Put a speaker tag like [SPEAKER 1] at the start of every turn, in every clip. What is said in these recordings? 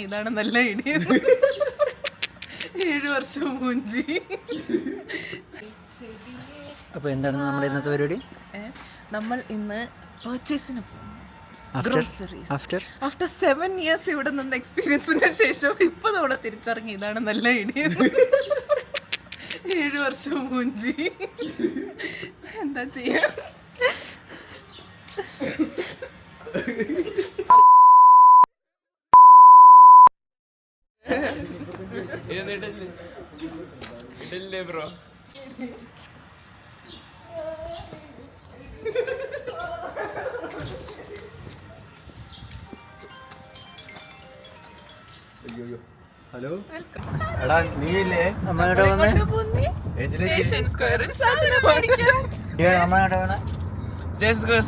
[SPEAKER 1] ഇതാണ് നല്ല ഐഡിയ. 7 വർഷം മൂഞ്ചി.
[SPEAKER 2] അപ്പോൾ എന്താണ് നമ്മുടെ ഇന്നത്തെ പരിപാടി?
[SPEAKER 1] നമ്മൾ ഇന്ന് പർച്ചേസിന് പോകും.
[SPEAKER 2] ആഫ്റ്റർ
[SPEAKER 1] 7 years ഇവിടെ നിന്ന് എക്സ്പീരിയൻസിന് ശേഷം ഇപ്പൊ നമ്മളെ തിരിച്ചറിഞ്ഞു ഇതാണ് നല്ല ഐഡിയ. 7 വർഷം മൂഞ്ചി. എന്താ ചെയ്യാ?
[SPEAKER 3] ബ്രോ
[SPEAKER 4] ഹലോ എടാ നീയില്ലേ
[SPEAKER 2] നമ്മളുടെ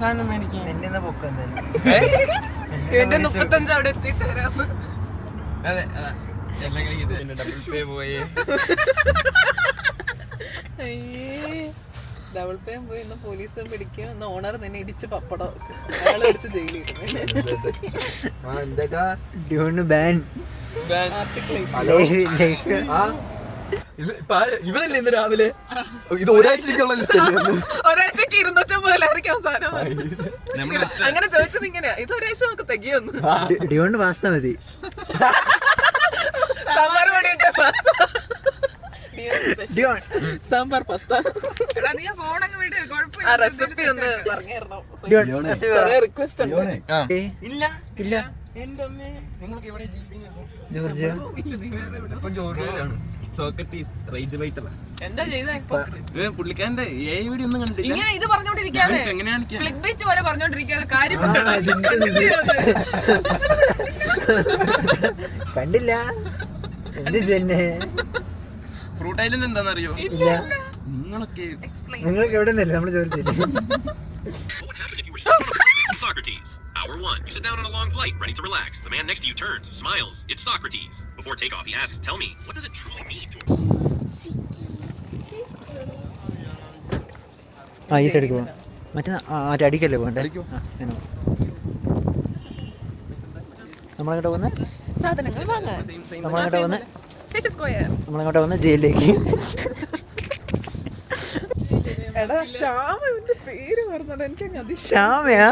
[SPEAKER 3] സാധനം മേടിക്കാൻ
[SPEAKER 2] നിന്നെ പൊക്കം
[SPEAKER 1] എന്റെ 35 അവിടെ എത്തിയിട്ട് വരാന്ന്.
[SPEAKER 3] അതെ എല്ലാം കഴിക്കുന്നത് ഡബിൾ പേ പോയി
[SPEAKER 1] ഡബിൾ പേ പോയി ഇന്ന് പോലീസും പിടിക്കും. ഇന്ന് ഓണർ നിന്നെ ഇടിച്ച് പപ്പടം അയാളെ അടിച്ച് ജയിലിൽ
[SPEAKER 4] ഇവനല്ലേ ഇന്ന് രാവിലെ ഇത് ഒരാഴ്ചക്കുള്ള ലിസ്റ്റ്
[SPEAKER 1] ഒരാഴ്ചക്ക് 250 അവസാനം. അങ്ങനെ ചോദിച്ചത് ഇങ്ങനെയാ, ഇത് ഒരാഴ്ച നമുക്ക് തികയൊന്നു.
[SPEAKER 2] ഡിയോണ്ട് പാസ്ത മതി.
[SPEAKER 1] സാമ്പാർ പൊടിയിട്ട് സാമ്പാർ പാസ്ത. ആ റെസിപ്പി ഒന്ന് പറഞ്ഞിരുന്നു. റിക്വസ്റ്റ് ഉണ്ട്.
[SPEAKER 2] ഇല്ല
[SPEAKER 3] എന്റെ അമ്മേ നിങ്ങൾക്ക് എവിടെ ജീവിക്കുന്നത്?
[SPEAKER 2] ജോർജ്
[SPEAKER 1] എന്താ ചെയ്ത
[SPEAKER 3] പുള്ളിക്കാരന്റെ വീഡിയോ ഒന്നും കണ്ടിട്ടില്ല.
[SPEAKER 1] ഇങ്ങനെ ഇത് പറഞ്ഞോണ്ടിരിക്കാതെ
[SPEAKER 3] എങ്ങനെയാണ്
[SPEAKER 1] ക്ലിക്ക് ബൈറ്റ് പോലെ പറഞ്ഞോണ്ടിരിക്കാതെ കാര്യം
[SPEAKER 2] കണ്ടില്ല. എന്ത് ജന്നെ
[SPEAKER 3] ഫ്രൂട്ട് ഐലൻഡ് എന്താണെന്നറിയോ?
[SPEAKER 2] ഇല്ല.
[SPEAKER 3] നിങ്ങൾക്ക്
[SPEAKER 2] എവിടെ നിന്നല്ലേ നമ്മള് ചോദിച്ചില്ല.
[SPEAKER 5] Socrates. Hour 1. You sit down on a long flight, ready to relax. The man next to you turns, smiles. It's Socrates. Before takeoff, he asks, "Tell me, what does it truly mean to?"
[SPEAKER 2] ഈ സൈഡിൽ പോവാം. മറ്റേ അടിക്കല്ലേ പോകണ്ടേ? നമ്മളെങ്ങോട്ട് പോകുന്നത്?
[SPEAKER 1] സാധനങ്ങൾ വാങ്ങാൻ
[SPEAKER 2] നമ്മളെങ്ങോട്ട് വന്ന് ജയിലിലേക്ക്.
[SPEAKER 1] എടാ ശ്യാമിന്റെ പേര് പറഞ്ഞോണ്ട് എനിക്ക്
[SPEAKER 2] ശ്യാമയാ?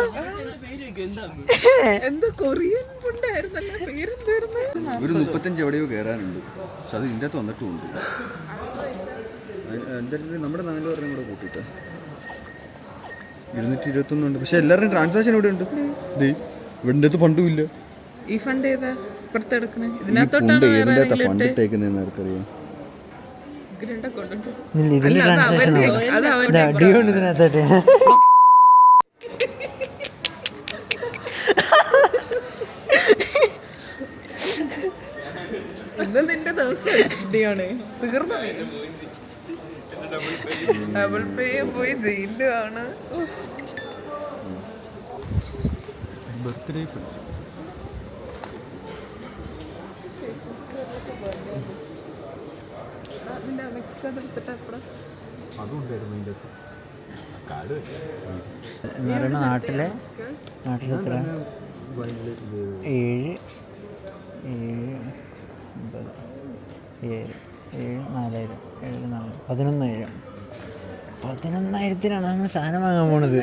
[SPEAKER 1] എന്തോ കൊറിയൻ ഫുഡായിരുന്നല്ലോ, പേരെന്തായിരുന്നു?
[SPEAKER 4] ഒരു 35 എവിടെയോ കയറാനുണ്ട്, പക്ഷെ അത് ഇതിൻ്റെ അകത്ത് വന്നിട്ടുമുണ്ട്. എന്തായാലും നമ്മുടെ 4 പേരും കൂടെ കൂട്ടിയിട്ട് 221 ഉണ്ട്. പക്ഷെ എല്ലാവരുടെയും ട്രാൻസാക്ഷൻ ഇവിടെ ഉണ്ട്. ഇവിടെ ഫണ്ടും ഇല്ല.
[SPEAKER 1] ഈ ഫണ്ട് ഏതാ പുറത്തെടുക്കണേ?
[SPEAKER 4] ഇതിൻ്റെ അകത്ത് ഫണ്ട് ഇട്ടേക്കുന്നതെന്ന് ആർക്കറിയാം.
[SPEAKER 2] ഡിയോണ്ട് ഇതിനകത്തോട്ട്
[SPEAKER 1] ഇന്ന് നിന്റെ ദിവസം ഡിയോണ് തീർന്നു. ഡബിൾ പേ പോയി ജയിലാണ്.
[SPEAKER 4] ബർത്ത്ഡേ അതുണ്ടായിരുന്നു ഇതിൻ്റെ കാർഡ്
[SPEAKER 2] എന്ന് പറയുമ്പോൾ നാട്ടിലെ എത്ര 11,000 നമ്മൾ സാധനം വാങ്ങാൻ പോണത്.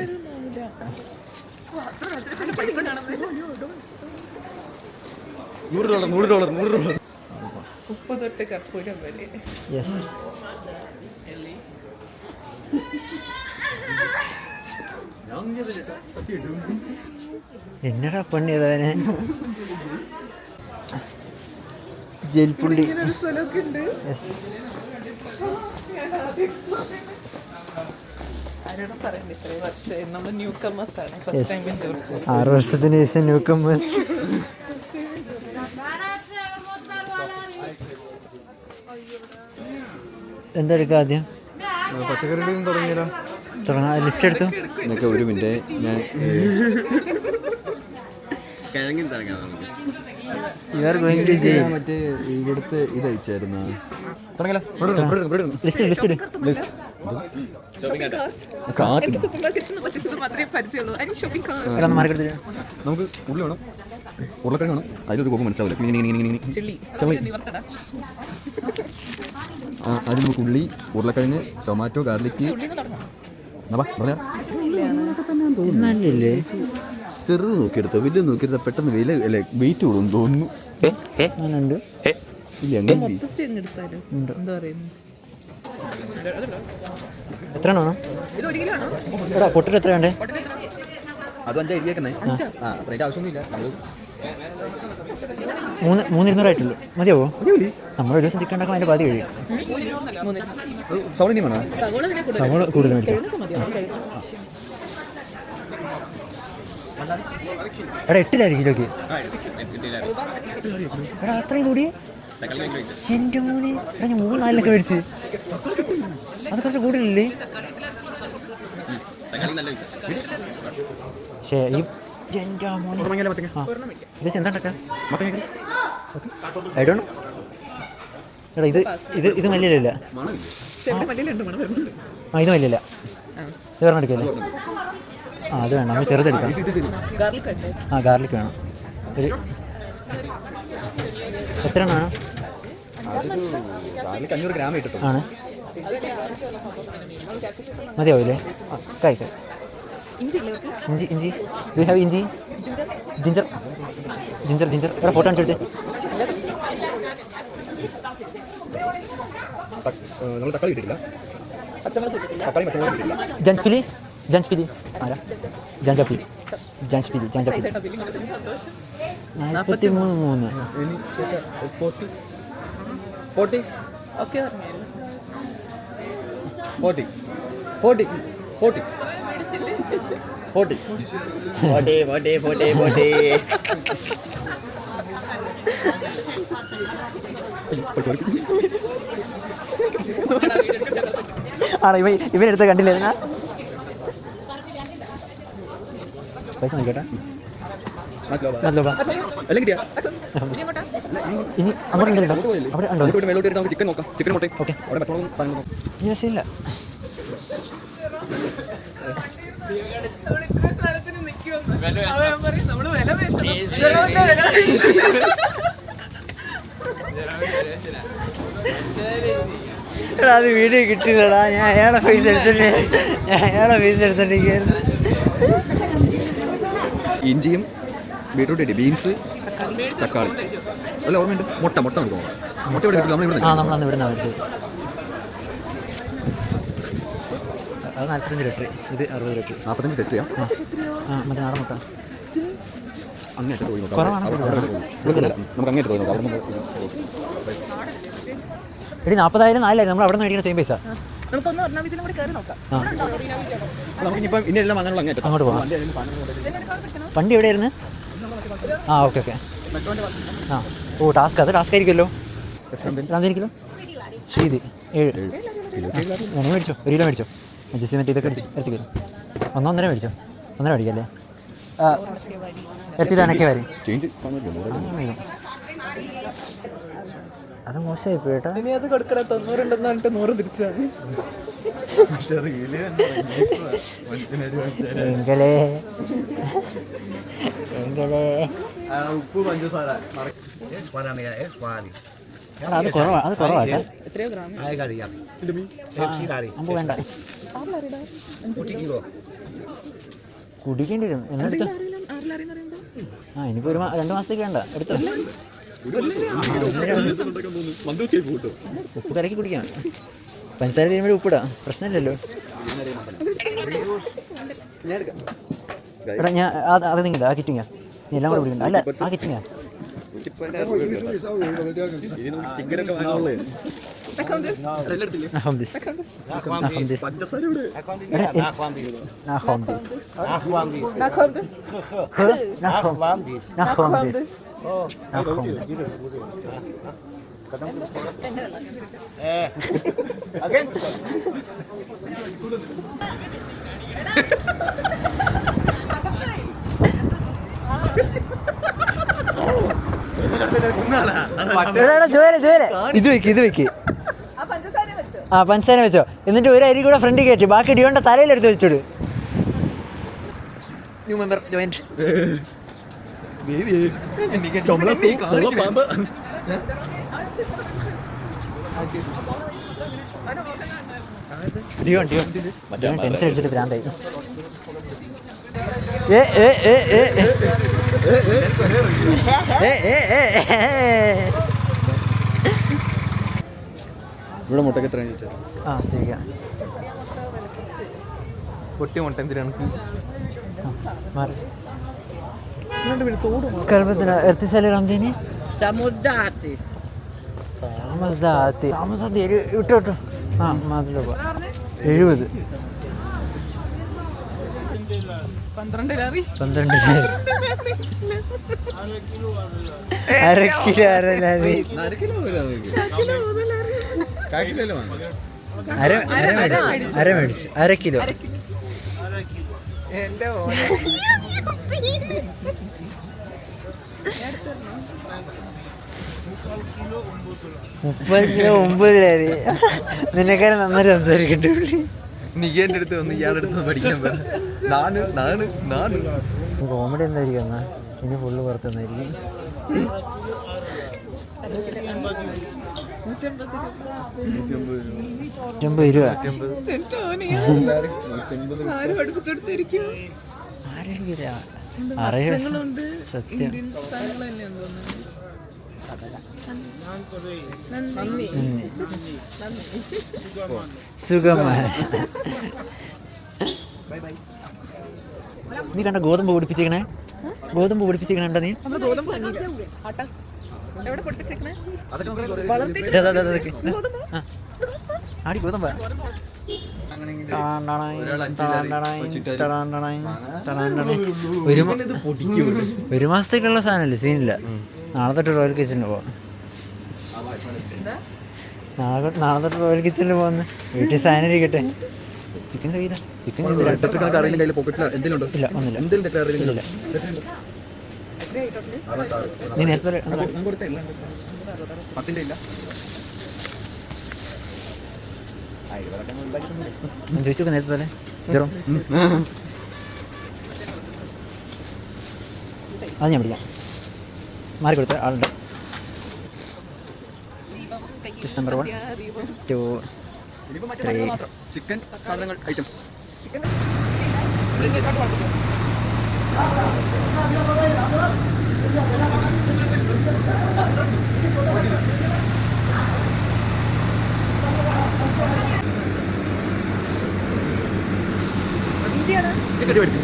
[SPEAKER 4] $100
[SPEAKER 1] ഉപ്പ് തൊട്ട് കർപ്പൂരം വരെ.
[SPEAKER 2] യെസ്. എന്നടാ പണി ഏതാനെ? ജയിൽപ്പുള്ളി. യെസ്.
[SPEAKER 1] ആരോടും പറയണ്ട, ഇത്രയും വർഷം നമ്മൾ ന്യൂ കമേഴ്സ് ആണ്. First time in Georgia.
[SPEAKER 2] 6 വർഷത്തിന് ശേഷം ന്യൂ കമേഴ്സ്. എന്താ എടുക്കുക ആദ്യം?
[SPEAKER 4] പച്ചക്കറിയിൽ നിന്ന് തുടങ്ങിയാലോ?
[SPEAKER 2] തുടങ്ങാം. ലിസ്റ്റ് എടുത്തു.
[SPEAKER 4] എന്നൊക്കെ ഒരു മിനിറ്റ് ഞാൻ മറ്റേ ഇവിടുത്തെ ഇത് അയച്ചായിരുന്നു.
[SPEAKER 2] ലിസ്റ്റ് ഇട്.
[SPEAKER 1] സൂപ്പർ മാർക്കറ്റ്സ് മാത്രമേ പരിചയമുള്ളൂ.
[SPEAKER 4] നമുക്ക് ഉള്ളി വേണം. ഉരുളക്കിഴങ്ങ് വേണം. അതിലൊരു കോപ്പ് മനസ്സിലാവില്ല.
[SPEAKER 1] ചില്ലി
[SPEAKER 4] ചെള്ളി.
[SPEAKER 1] നീ വറുത്തടാ.
[SPEAKER 4] അതിൽ നമുക്ക് ഉള്ളി, ഉരുളക്കിഴങ്ങ്, ടൊമാറ്റോ, ഗാർലിക്ക്. പറഞ്ഞാ
[SPEAKER 2] നല്ലേ
[SPEAKER 4] ചെറുത് നോക്കിയെടുത്തോ, വലിയ നോക്കിയെടുത്തോ പെട്ടെന്ന് വില അല്ലെ വെയിറ്റ് കൂടും തോന്നുന്നു.
[SPEAKER 2] അങ്ങനുണ്ട്.
[SPEAKER 4] ഇല്ല അങ്ങനെ
[SPEAKER 1] മൊത്തത്തിൽ അങ്ങ് എടുത്താലോ? എന്താ പറയുന്നു?
[SPEAKER 2] എത്ര വേണം?
[SPEAKER 1] ഇത് 1 കിലോ ആണോ?
[SPEAKER 2] എടാ പൊട്ടിട്ട് എത്ര വേണ്ടേ?
[SPEAKER 4] അത് 5 എഴുതിയേക്കുന്നേ. അത്രയും ആവശ്യമൊന്നുമില്ല. നമ്മൾ
[SPEAKER 2] 3,200 ആയിട്ടുള്ളൂ. മതിയാവോ? നമ്മൾ ഒരു ദിവസം ചിക്കൻ ഉണ്ടാക്കാൻ അതിൻ്റെ പാതി കഴിയും.
[SPEAKER 4] സവോള വേണോ?
[SPEAKER 1] സവോള പിന്നെ കൂടുതൽ.
[SPEAKER 2] സവോള കൂടുതൽ മേടിച്ചു. എടാ 8 കിലോക്ക്. എടാ അത്രയും കൂടി എൻ്റെ മോനെ. എടാ ഞാൻ 3-4 മേടിച്ച്. അത് കുറച്ച് കൂടുതലല്ലേ? ശരി എൻ്റെ മോനെ. ഇത് എന്താ ഉണ്ടാക്കാം? I don't know. എടാ ഇത് മല്ലിയിലല്ല.
[SPEAKER 1] ചെറുത് മല്ലിയിലുണ്ട് മണം വരുന്നുണ്ട്.
[SPEAKER 2] ഇത് മല്ലിയില്ല. ഇത് പറഞ്ഞ എടുക്കല്ലേ? അത് വേണം, നമ്മൾ ചെറുതെടുക്കാം.
[SPEAKER 1] ഗാർലിക് ഉണ്ട്.
[SPEAKER 2] ഗാർലിക് വേണം. ഒരു എത്ര എണ്ണം വേണം?
[SPEAKER 4] 500 ഗ്രാം ഇട്ടിട്ടു
[SPEAKER 2] ആണ്. മതിയാവില്ലേ? കായ് ഇഞ്ചി ഡു ഹാവ് ഇഞ്ചി? ജിഞ്ചർ എവിടെ ഫോട്ടോ കാണിച്ചെടുത്ത്?
[SPEAKER 4] നമ്മൾ തക്കാളി ഇട്ടിട്ടില്ല.
[SPEAKER 1] പച്ചമുളക് ഇട്ടിട്ടില്ല.
[SPEAKER 4] തക്കാളി പച്ചമുളക് ഇട്ടില്ല.
[SPEAKER 2] ജാൻസ്പിലി ആരാ? ജാൻജാപ്പിലി 43.
[SPEAKER 4] 40
[SPEAKER 1] ഓക്കെ പറഞ്ഞായിരുന്നു.
[SPEAKER 4] 40
[SPEAKER 2] ആണോ? ഇവനെടുത്ത് കണ്ടില്ലായിരുന്ന പൈസ നോക്കട്ടെ. ഇനി അങ്ങോട്ട് ഉണ്ടോ? അവിടെ ഉണ്ടോ?
[SPEAKER 4] ചിക്കൻ നോക്കാം. ചിക്കൻ മുട്ട.
[SPEAKER 2] ഓക്കെ.
[SPEAKER 4] അവിടെ പച്ചമുളകും
[SPEAKER 2] ഇല്ല.
[SPEAKER 1] നമ്മള് വില പേശണം.
[SPEAKER 2] എടാ അത് വീഡിയോ കിട്ടിയതാ. ഞാൻ അയാളെ ഫേസ് എടുത്തിട്ടിരിക്കുന്നു.
[SPEAKER 4] ഇഞ്ചിയും ബീട്രൂട്ട് ഇട്ടി, ബീൻസ്, തക്കാളി. അല്ല ഓർമ്മയുണ്ട്. മുട്ട നമുക്ക് മുട്ട ഇവിടെ നമ്മൾ
[SPEAKER 2] നമ്മളന്ന് ഇവിടുന്ന് മേടിച്ചത്. അത് 45 ലിറ്റർ. ഇത് 60 ലിറ്റർ.
[SPEAKER 4] 45 ലിറ്ററിയാ?
[SPEAKER 2] മറ്റേ നാടൻ മുട്ട.
[SPEAKER 4] അങ്ങേറ്റത്ത് പോയി നോക്കാം.
[SPEAKER 2] കുറവാണ്.
[SPEAKER 4] നമുക്ക് അങ്ങേറ്റത്ത് പോയി നോക്കാം. അവിടെ
[SPEAKER 2] എടി 40,000 4,000 നമ്മൾ അവിടെ നിന്ന് മേടിക്കുന്ന സെയിം പൈസ.
[SPEAKER 1] നമുക്കൊന്ന് ഒരെണ്ണം കൂടി കയറി നോക്കാം.
[SPEAKER 4] നമുക്കിനിപ്പം ഇനിയെല്ലാം അങ്ങനെയുള്ള അങ്ങേറ്റം
[SPEAKER 2] അങ്ങോട്ട് പോകാം. വണ്ടി എവിടെയായിരുന്നു? ഓക്കെ. ടാസ്ക് ആയിരിക്കുമല്ലോ. കിലോ ഇത് 7 വേണമെങ്കിൽ മേടിച്ചോ. 1 കിലോ മേടിച്ചോ. ജസ്റ്റ് മറ്റേ ഇതൊക്കെ എടുത്ത് വരും. 1.5 മേടിച്ചോ. 1.5 മേടിക്കല്ലേ? എത്തിയിട്ടാണൊക്കെ വരും. അത് മോശമായി പോയിട്ടാ.
[SPEAKER 1] ഇനി അത് കൊടുക്കണ 90 ഉണ്ടെന്ന് പറഞ്ഞിട്ട് 100 തിരിച്ചാണ്.
[SPEAKER 3] ഉപ്പ് പഞ്ചസാര
[SPEAKER 2] അത് കുറവാട്ടെ.
[SPEAKER 1] എത്രയോ ഗ്രാം?
[SPEAKER 2] നമുക്ക് വേണ്ട. കുടിക്കേണ്ടി വരും. എന്നെടുത്ത് ഇനിയിപ്പോൾ 2 മാസത്തേക്ക് വേണ്ട. എടുത്തോ. ഉപ്പ് കലക്കി കുടിക്കാം. പഞ്ചസാര തീരുമ്പോൾ ഉപ്പിടാം. പ്രശ്നമില്ലല്ലോ. എടാ ഞാൻ അത് നിങ്ങില്ല. ആ കിറ്റിങ്ങ നീ എല്ലാം കൂടെ കുടിക്കണ്ട. അല്ല ആ കിറ്റിങ്ങ. ഇത് വെക്ക്. പഞ്ചസാര വെച്ചോ. എന്നിട്ട് ഒരു അരി കൂടെ ഫ്രണ്ട് കയറ്റി ബാക്കി ഡിയോന്റെ തലയിലെടുത്ത് വെച്ചോട്. New member joined.
[SPEAKER 4] പാമ്പ്
[SPEAKER 2] ടെൻഷൻ അടിച്ചിട്ട് ഭ്രാന്തായി.
[SPEAKER 4] ഇവിടെ മുട്ടക്ക് എത്ര
[SPEAKER 2] ആ ശരിയാ.
[SPEAKER 3] പൊട്ടി മുട്ട എന്തിനാണ്
[SPEAKER 2] മാറി കർമ്മത്തിന് എത്തിച്ചാലേ റംദീനി താമസത്തി വിട്ടോ വിട്ടോ. ആ മാതിലോ 70
[SPEAKER 1] 12
[SPEAKER 2] അര കിലോ അരലാതി അര മേടിച്ചു 1/2 കിലോ.
[SPEAKER 1] എന്റെ
[SPEAKER 2] 30 കിലോ 9 രൂപ. നിന്നെക്കാരും നന്നായി സംസാരിക്കണ്ടേ പുള്ളി.
[SPEAKER 3] നികേന്റെ അടുത്ത് വന്ന് ഇയാളുടെ അടുത്ത് പഠിക്കാൻ
[SPEAKER 2] കോമഡി എന്തായിരിക്കും എന്നാ ഇനി ഫുള്ള് പുറത്തുനിന്നായിരിക്കും. 150 രൂപ.
[SPEAKER 1] ആരും അടുപ്പിച്ചെടുത്തിരിക്കും.
[SPEAKER 2] സത്യം സുഖമാണ്. നീ കണ്ട ഗോതമ്പ് പൊടിപ്പിച്ചേക്കണേ? ഗോതമ്പ് പൊടിപ്പിച്ചേക്കണ കണ്ട നീ? ആടി ഗോതമ്പ ഒരു മാസത്തേക്കുള്ള സാധനമല്ലേ, സീനില്ല. നാളെ തൊട്ട് റോയൽ കിച്ചണിൽ പോവാം. നാളെ തൊട്ട് റോയൽ കിച്ചണിൽ പോകുന്നു. വീട്ടിൽ സാധനം ഇരിക്കട്ടെ. ചിക്കൻ കഴിയില്ല. ചിക്കൻ ഇല്ല, ഒന്നുമില്ല. നീ നേരത്തെ ചോദിച്ചു നേരത്തെ തന്നെ ചെറോ അത് ഞാൻ പിടിക്കാം. മാറിക്കൊടുത്ത ആളുണ്ട്. നമ്പർ 1 2 3
[SPEAKER 4] ചിക്കൻ സാധനങ്ങൾ ഐറ്റം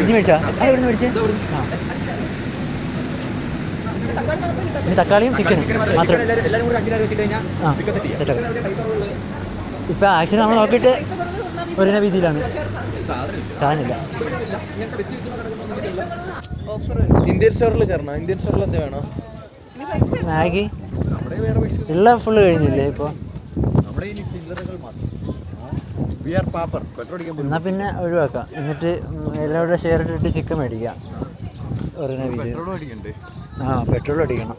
[SPEAKER 2] ഇഞ്ചി മേടിച്ചാ? എവിടെ മേടിച്ചേ? ഇനി തക്കാളിയും ചിക്കനും മാത്രം. ആ സെറ്റാക്കാം. ഇപ്പം ആക്ച്വലി നമ്മൾ നോക്കിയിട്ട് ഒരു ബീച്ചിലാണ് സാധനമില്ല.
[SPEAKER 3] ഇന്ത്യൻ സ്റ്റോറിൽ കയറണം. ഇന്ത്യൻ സ്റ്റോറിൽ എന്താ വേണോ?
[SPEAKER 2] മാഗി ഉള്ള ഫുള്ള് കഴിഞ്ഞില്ലേ ഇപ്പോൾ? എന്നാൽ പിന്നെ ഒഴിവാക്കാം. എന്നിട്ട് എല്ലാവരുടെ ഷെയർ ഇട്ടിട്ട് ചിക്കൻ മേടിക്കാം. ഒരെണ്ണ ബീച്ച്. ആ പെട്രോൾ അടിക്കണം.